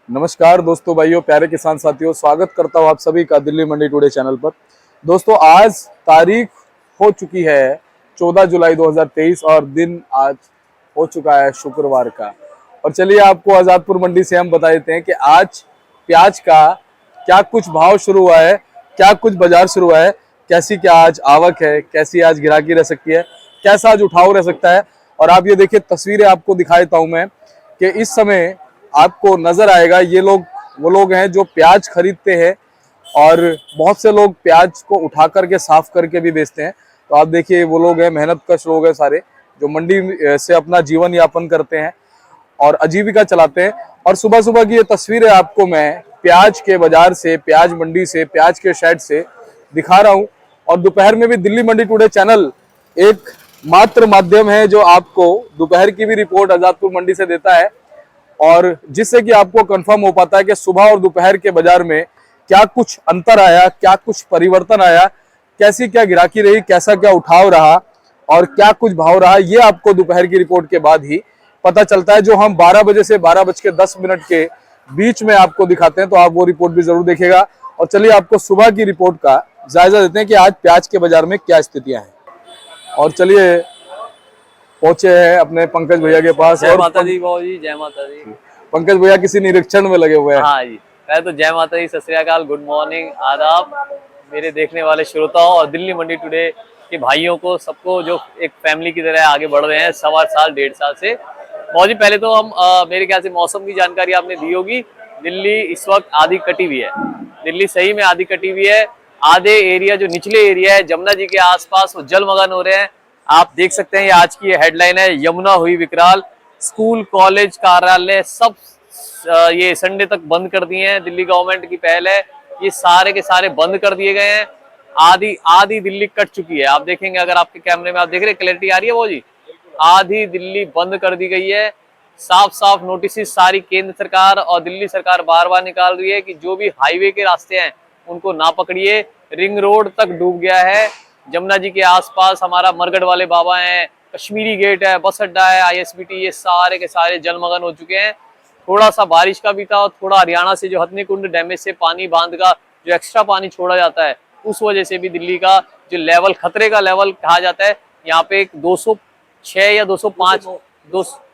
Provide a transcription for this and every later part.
नमस्कार दोस्तों, भाइयों, प्यारे किसान साथियों, स्वागत करता हूं आप सभी का दिल्ली मंडी टुडे चैनल पर। दोस्तों, आज तारीख हो चुकी है 14 जुलाई 2023 और दिन आज हो चुका है शुक्रवार का। और चलिए आपको आजादपुर मंडी से हम बता देते हैं कि आज प्याज का क्या कुछ भाव शुरू हुआ है, क्या कुछ बाजार शुरू हुआ है, कैसी क्या आज आवक है, कैसी आज गिराकी रह सकती है, कैसा आज उठाव रह सकता है। और आप ये देखिए, तस्वीरें आपको दिखा देता हूं मैं कि इस समय आपको नजर आएगा, ये लोग वो लोग हैं जो प्याज खरीदते हैं और बहुत से लोग प्याज को उठा करके साफ करके भी बेचते हैं। तो आप देखिए, वो लोग हैं, मेहनत कश लोग हैं सारे, जो मंडी से अपना जीवन यापन करते हैं और आजीविका चलाते हैं। और सुबह सुबह की ये तस्वीरें आपको मैं प्याज के बाजार से, प्याज मंडी से, प्याज के शेड से दिखा रहा हूँ। और दोपहर में भी दिल्ली मंडी टुडे चैनल एक मात्र माध्यम है जो आपको दोपहर की भी रिपोर्ट आजादपुर मंडी से देता है, और जिससे कि आपको कंफर्म हो पाता है कि सुबह और दोपहर के बाजार में क्या कुछ अंतर आया, क्या कुछ परिवर्तन आया, कैसी क्या गिराकी रही, कैसा क्या उठाव रहा और क्या कुछ भाव रहा। ये आपको दोपहर की रिपोर्ट के बाद ही पता चलता है, जो हम 12 बजे से 12:10 के बीच में आपको दिखाते हैं। तो आप वो रिपोर्ट भी जरूर देखिएगा। और चलिए आपको सुबह की रिपोर्ट का जायजा देते हैं कि आज प्याज के बाजार में क्या स्थितियां हैं। और चलिए पहुंचे हैं अपने पंकज भैया के पास। जय माता दी बाबू जी, जय माता दी। पंकज भैया किसी निरीक्षण में लगे हुए हैं। हाँ जी, पहले तो जय माता दी, सत श्री अकाल, गुड मॉर्निंग, आदाब मेरे देखने वाले श्रोताओं और दिल्ली मंडी टुडे के भाइयों को, सबको जो एक फैमिली की तरह आगे बढ़ रहे हैं 1.25 1.5 साल से। बाबू जी, पहले तो हम मेरे ख्याल से मौसम की जानकारी आपने दी होगी। दिल्ली इस वक्त आधी कटी हुई है, दिल्ली सही में आधी कटी हुई है। आधे एरिया जो निचले एरिया है जमुना जी के आसपास, वो जलमग्न हो रहे हैं। आप देख सकते हैं, ये आज की हेडलाइन है, यमुना हुई विकराल। स्कूल, कॉलेज, कार्यालय सब ये संडे तक बंद कर दिए हैं। दिल्ली गवर्नमेंट की पहल है, ये सारे के सारे बंद कर दिए गए हैं। आधी आधी दिल्ली कट चुकी है। आप देखेंगे, अगर आपके कैमरे में आप देख रहे हैं, क्लैरिटी आ रही है वो जी, आधी दिल्ली बंद कर दी गई है। साफ साफ नोटिस सारी केंद्र सरकार और दिल्ली सरकार बार बार निकाल रही है कि जो भी हाईवे के रास्ते हैं उनको ना पकड़िए। रिंग रोड तक डूब गया है। जमुना जी के आसपास हमारा मरगढ़ वाले बाबा हैं, कश्मीरी गेट है, बस अड्डा है, ISBT, ये सारे के सारे जलमग्न हो चुके हैं। थोड़ा सा बारिश का भी था और थोड़ा हरियाणा से जो हथनी कुंड डैमेज से पानी, बांध का जो एक्स्ट्रा पानी छोड़ा जाता है, उस वजह से भी दिल्ली का जो लेवल, खतरे का लेवल कहा जाता है, यहाँ पे एक 206 या 205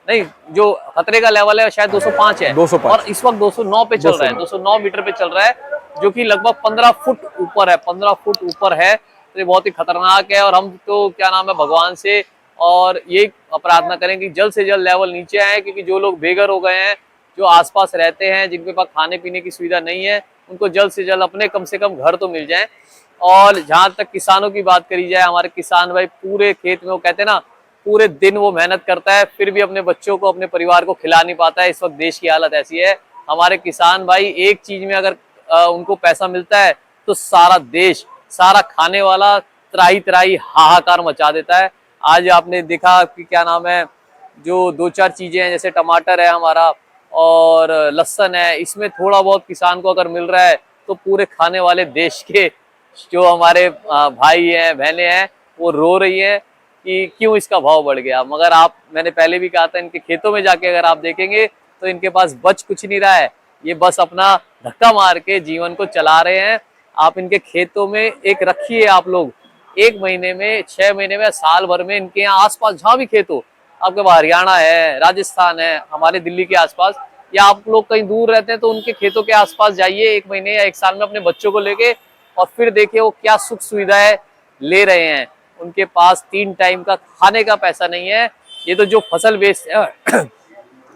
नहीं, जो खतरे का लेवल है शायद 205 है, 205 और इस वक्त 209 पे चल रहा है, 209 मीटर पे चल रहा है, जो कि लगभग 15 फुट ऊपर है, 15 फुट ऊपर है। तो ये बहुत ही खतरनाक है। और हम तो क्या नाम है, भगवान से और ये प्रार्थना करें कि जल्द से जल्द लेवल नीचे आए, क्योंकि जो लोग बेघर हो गए हैं, जो आसपास रहते हैं, जिनके पास खाने पीने की सुविधा नहीं है, उनको जल्द से जल्द अपने कम से कम घर तो मिल जाए। और जहां तक किसानों की बात करी जाए, हमारे किसान भाई पूरे खेत में, वो कहते हैं ना, पूरे दिन वो मेहनत करता है, फिर भी अपने बच्चों को, अपने परिवार को खिला नहीं पाता है। इस वक्त देश की हालत ऐसी है। हमारे किसान भाई एक चीज में अगर उनको पैसा मिलता है तो सारा देश, सारा खाने वाला त्राही त्राही हाहाकार मचा देता है। आज आपने देखा कि क्या नाम है, जो 2-4 चीजें हैं, जैसे टमाटर है हमारा और लहसुन है, इसमें थोड़ा बहुत किसान को अगर मिल रहा है तो पूरे खाने वाले देश के जो हमारे भाई हैं, बहनें हैं, वो रो रही हैं कि क्यों इसका भाव बढ़ गया। मगर मैंने पहले भी कहा था, इनके खेतों में जाके अगर आप देखेंगे तो इनके पास बच कुछ नहीं रहा है। ये बस अपना धक्का मार के जीवन को चला रहे हैं। आप इनके खेतों में एक रखिए, आप लोग 1 महीने में, 6 महीने में, साल भर में, इनके यहाँ आसपास जहाँ भी खेत हो, आपके पास हरियाणा है, राजस्थान है, हमारे दिल्ली के आसपास, या आप लोग कहीं दूर रहते हैं तो उनके खेतों के आसपास जाइए 1 महीने या 1 साल में अपने बच्चों को लेके, और फिर देखिए वो क्या सुख सुविधाएं ले रहे हैं। उनके पास 3 टाइम का खाने का पैसा नहीं है। ये तो जो फसल बेचते हैं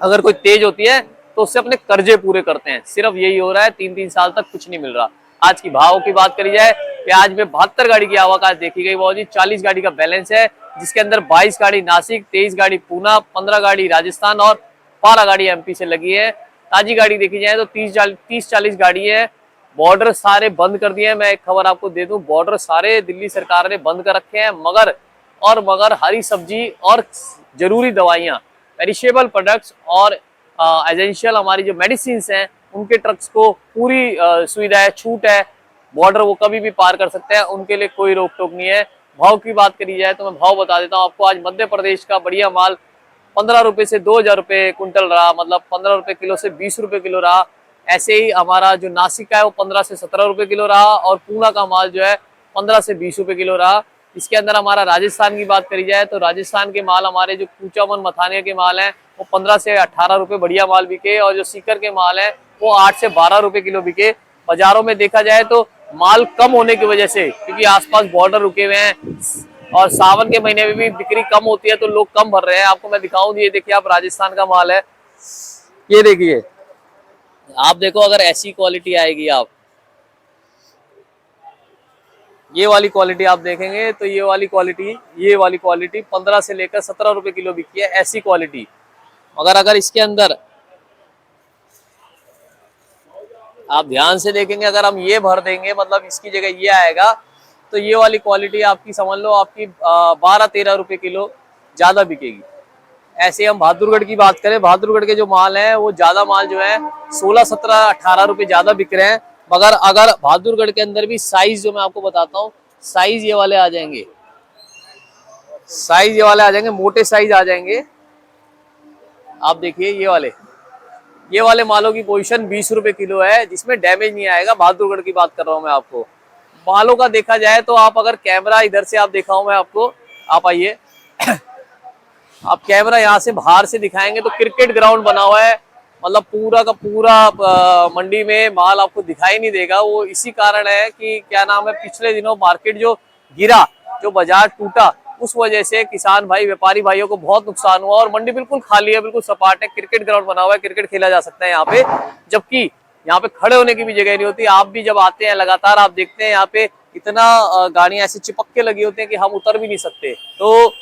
अगर कोई तेज होती है तो उससे अपने कर्जे पूरे करते हैं। सिर्फ यही हो रहा है, 3-3 साल तक कुछ नहीं मिल रहा। आज की भाव की बात करी जाए, प्याज में 72 गाड़ी की आवक आज देखी गई बहुत जी। 40 गाड़ी का बैलेंस है, जिसके अंदर 22 गाड़ी नासिक, 23 गाड़ी पूना, 15 गाड़ी राजस्थान और 12 गाड़ी MP से लगी है। ताजी गाड़ी देखी जाए तो 30-40 गाड़ी है। बॉर्डर सारे बंद कर दिए हैं। मैं एक खबर आपको दे दूं, बॉर्डर सारे दिल्ली सरकार ने बंद कर रखे हैं, मगर हरी सब्जी और जरूरी दवाइयां, पेरिशेबल प्रोडक्ट्स और एसेंशियल हमारी जो मेडिसिन हैं, उनके ट्रक्स को पूरी सुविधा है, छूट है। बॉर्डर वो कभी भी पार कर सकते हैं, उनके लिए कोई रोक टोक नहीं है। भाव की बात करी जाए तो मैं भाव बता देता हूँ आपको। आज मध्य प्रदेश का बढ़िया माल 15 रुपए से 2000 रुपए कुंटल रहा, मतलब 15 रुपए किलो से 20 रुपए किलो रहा। ऐसे ही हमारा जो नासिक का है वो 15 से 17 रुपए किलो रहा, और पूना का माल जो है 15 से 20 रुपए किलो रहा। इसके अंदर हमारा राजस्थान की बात करी जाए तो राजस्थान के माल हमारे जो कूचामन मथानिया के माल हैं वो 15 से 18 रुपए बढ़िया माल बिके, और जो सीकर के माल है वो 8 से 12 रुपए किलो बिके। बाजारों में देखा जाए तो माल कम होने की वजह से, क्योंकि आसपास बॉर्डर रुके हुए हैं और सावन के महीने में भी बिक्री कम होती है तो लोग कम भर रहे हैं। आपको मैं दिखाऊं, ये देखिए आप राजस्थान का माल है, ये देखिए आप देखो, अगर ऐसी क्वालिटी आएगी, आप ये वाली क्वालिटी आप देखेंगे तो ये वाली क्वालिटी 15 से लेकर 17 रुपए किलो बिकी है, ऐसी क्वालिटी। मगर अगर इसके अंदर आप ध्यान से देखेंगे, अगर हम ये भर देंगे, मतलब इसकी जगह ये आएगा, तो ये वाली क्वालिटी आपकी समझ लो आपकी 12-13 रुपए किलो ज्यादा बिकेगी। ऐसे हम बहादुरगढ़ की बात करें, बहादुरगढ़ के जो माल हैं वो ज्यादा माल जो है 16, 17, 18 रुपए ज्यादा बिक रहे हैं। मगर अगर बहादुरगढ़ के अंदर भी साइज जो मैं आपको बताता हूँ, साइज ये वाले आ जाएंगे, मोटे साइज आ जाएंगे। आप देखिए ये वाले मालों की पोजीशन 20 रुपए किलो है, जिसमें डैमेज नहीं आएगा। बहादुरगढ़ की बात कर रहा हूँ मैं आपको। मालों का देखा जाए तो आप अगर कैमरा इधर से आप दिखाऊं मैं आपको, आप आइए आप कैमरा यहाँ से बाहर से दिखाएंगे तो क्रिकेट ग्राउंड बना हुआ है, मतलब पूरा का पूरा मंडी में माल आपको दिखाई नहीं देगा। वो इसी कारण है कि क्या नाम है, पिछले दिनों मार्केट जो गिरा, जो बाजार टूटा, उस वजह से किसान भाई, व्यापारी भाइयों को बहुत नुकसान हुआ और मंडी बिल्कुल खाली है, बिल्कुल सपाट है। क्रिकेट ग्राउंड बना हुआ है, क्रिकेट खेला जा सकता है यहाँ पे, जबकि यहाँ पे खड़े होने की भी जगह नहीं होती। आप भी जब आते हैं लगातार आप देखते हैं यहाँ पे इतना गाड़ियां ऐसे चिपक के लगी होती है कि हम उतर भी नहीं सकते। तो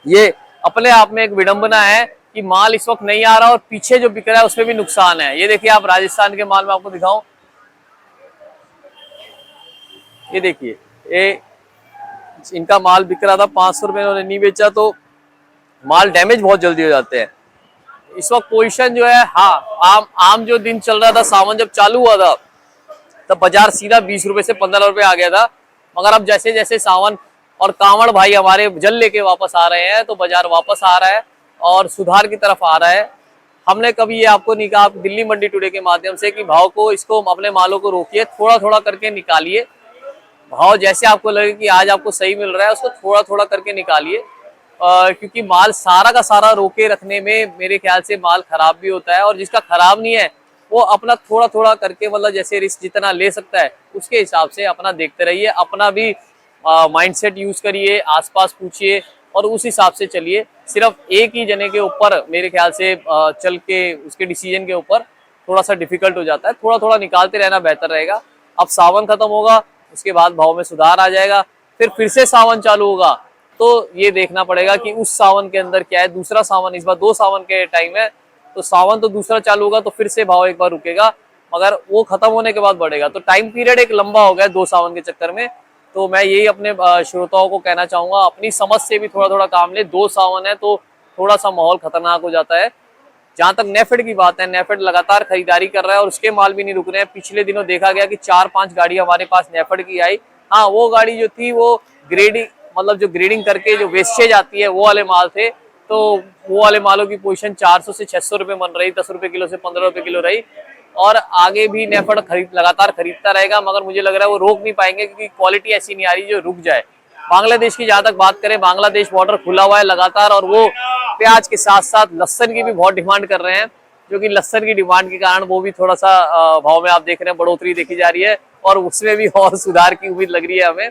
ये अपने आप में एक विडंबना है कि माल इस वक्त नहीं आ रहा और पीछे जो बिक रहा है उसमें भी नुकसान है। ये देखिए आप राजस्थान के माल में आपको दिखाऊं, ये देखिए, ये इनका माल बिक रहा था 500 रुपए, इन्होंने नहीं बेचा तो माल डैमेज बहुत जल्दी हो जाते हैं। इस वक्त पोजीशन जो है, हाँ, आम जो दिन चल रहा था, सावन जब चालू हुआ था तब बाजार सीधा 20 रुपए से 15 रुपए आ गया था। मगर अब जैसे जैसे सावन और कांवड़ भाई हमारे जल लेके वापस आ रहे हैं तो बाजार वापस आ रहा है और सुधार की तरफ आ रहा है। हमने कभी ये आपको नहीं कहा, दिल्ली मंडी टुडे के माध्यम से, कि भाव को, इसको अपने मालों को रोकिए, थोड़ा थोड़ा करके निकालिए। भाव जैसे आपको लगे कि आज आपको सही मिल रहा है, उसको थोड़ा थोड़ा करके निकालिए, क्योंकि माल सारा का सारा रोके रखने में मेरे ख्याल से माल खराब भी होता है। और जिसका खराब नहीं है वो अपना थोड़ा थोड़ा करके, मतलब जैसे रिस्क जितना ले सकता है उसके हिसाब से अपना देखते रहिए, अपना भी माइंडसेट यूज करिए, आसपास पूछिए और उस हिसाब से चलिए। सिर्फ एक ही जने के ऊपर मेरे ख्याल से चल के उसके डिसीजन के ऊपर थोड़ा सा डिफिकल्ट हो जाता है। थोड़ा थोड़ा निकालते रहना बेहतर रहेगा। अब सावन खत्म होगा, उसके बाद भाव में सुधार आ जाएगा, फिर से सावन चालू होगा, तो ये देखना पड़ेगा कि उस सावन के अंदर क्या है। दूसरा सावन, इस बार 2 सावन के टाइम है, तो सावन तो दूसरा चालू होगा तो फिर से भाव एक बार रुकेगा, मगर वो खत्म होने के बाद बढ़ेगा। तो टाइम पीरियड एक लंबा हो गया 2 सावन के चक्कर में। तो मैं यही अपने श्रोताओं को कहना चाहूंगा, अपनी समझ से भी थोड़ा थोड़ा काम ले। 2 सावन है तो थोड़ा सा माहौल खतरनाक हो जाता है। जहां तक नेफेड की बात है, नेफेड लगातार खरीदारी कर रहा है और उसके माल भी नहीं रुक रहे हैं। पिछले दिनों देखा गया कि 4-5 गाड़ी हमारे पास नेफेड की आई। हाँ, वो गाड़ी जो थी वो ग्रेडिंग, मतलब जो ग्रेडिंग करके जो वेस्टेज आती है वो वाले माल थे, तो वो वाले मालों की पोजीशन 400 से 600 रुपए बन रही, 10 रुपए किलो से 15 रुपए किलो रही। और आगे भी नेफेड लगातार खरीदता रहेगा, मगर मुझे लग रहा है वो रोक नहीं पाएंगे, क्योंकि क्वालिटी ऐसी नहीं आ रही जो रुक जाए। बांग्लादेश की जहां तक बात करें, बांग्लादेश बॉर्डर खुला हुआ है लगातार, और वो प्याज के साथ साथ लहसन की भी बहुत डिमांड कर रहे हैं, जो कि लहसन की डिमांड के कारण वो भी थोड़ा सा भाव में आप देख रहे हैं बढ़ोतरी देखी जा रही है, और उसमें भी और सुधार की उम्मीद लग रही है हमें।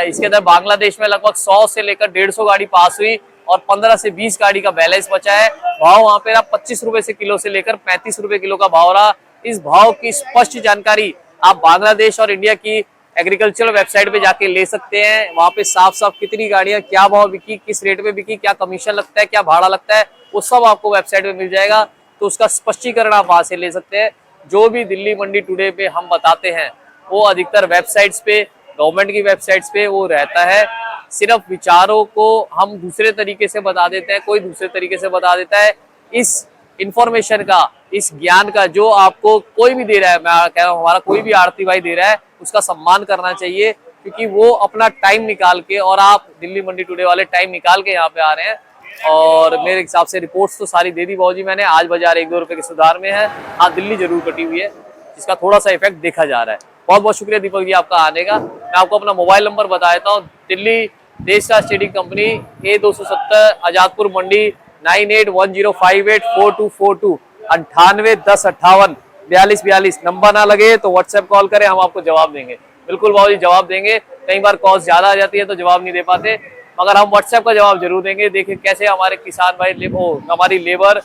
इसके अंदर बांग्लादेश में लगभग 100 से लेकर 150 गाड़ी पास हुई और 15 से 20 गाड़ी का बैलेंस बचा है। भाव वहां पे 25 रुपए से किलो से लेकर 35 रुपए किलो का भाव रहा। इस भाव की स्पष्ट जानकारी आप बांग्लादेश और इंडिया की एग्रीकल्चरल वेबसाइट पे जाके ले सकते हैं। वहां पे साफ साफ कितनी गाड़ियां क्या भाव बिकी, किस रेट पे बिकी, क्या कमीशन लगता है, क्या भाड़ा लगता है, वो सब आपको वेबसाइट पे मिल जाएगा। तो उसका स्पष्टीकरण आप वहां से ले सकते हैं। जो भी दिल्ली मंडी टुडे पे हम बताते हैं वो अधिकतर वेबसाइट्स पे, गवर्नमेंट की वेबसाइट्स पे वो रहता है। सिर्फ विचारों को हम दूसरे तरीके से बता देते हैं, कोई दूसरे तरीके से बता देता है। इस इंफॉर्मेशन का, इस ज्ञान का जो आपको कोई भी दे रहा है, मैं कह रहा हूँ हमारा कोई भी आड़ती भाई दे रहा है, उसका सम्मान करना चाहिए, क्योंकि वो अपना टाइम निकाल के, और आप दिल्ली मंडी टुडे वाले टाइम निकाल के यहाँ पे आ रहे हैं, और मेरे हिसाब से रिपोर्ट्स तो सारी दे दी बाबूजी मैंने। आज बाजार 1-2 रुपए के सुधार में है। हाँ, दिल्ली जरूर कटी हुई है, जिसका थोड़ा सा इफेक्ट देखा जा रहा है। बहुत बहुत शुक्रिया दीपक जी आपका आने का। मैं आपको अपना मोबाइल नंबर बता देता हूँ। Delhi Deshraj trading company, A270, Azadpur Mandi, 9810584242, 9810584242। Number ना लगे तो व्हाट्सएप कॉल करें, हम आपको जवाब देंगे। बिल्कुल बाबूजी जवाब देंगे। कई बार कॉल ज्यादा आ जाती है तो जवाब नहीं दे पाते, मगर हम व्हाट्सएप का जवाब जरूर देंगे। देखिए कैसे हमारे किसान भाई हमारी लेबर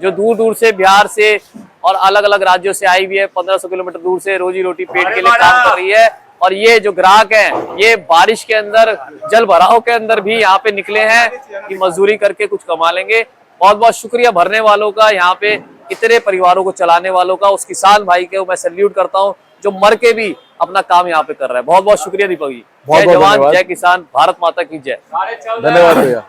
जो दूर दूर से, बिहार से और अलग अलग राज्यों से आई हुई है, 1500 किलोमीटर दूर से रोजी रोटी पेट के लिए काम कर रही है। और ये जो ग्राहक हैं, ये बारिश के अंदर, जल भराव के अंदर भी यहाँ पे निकले हैं कि मजदूरी करके कुछ कमा लेंगे। बहुत बहुत शुक्रिया भरने वालों का, यहाँ पे इतने परिवारों को चलाने वालों का। उस किसान भाई को मैं सैल्यूट करता हूँ जो मर के भी अपना काम यहाँ पे कर रहा है। बहुत बहुत शुक्रिया दीपक जी। जय जवान, जय किसान, भारत माता की जय। धन्यवाद भैया।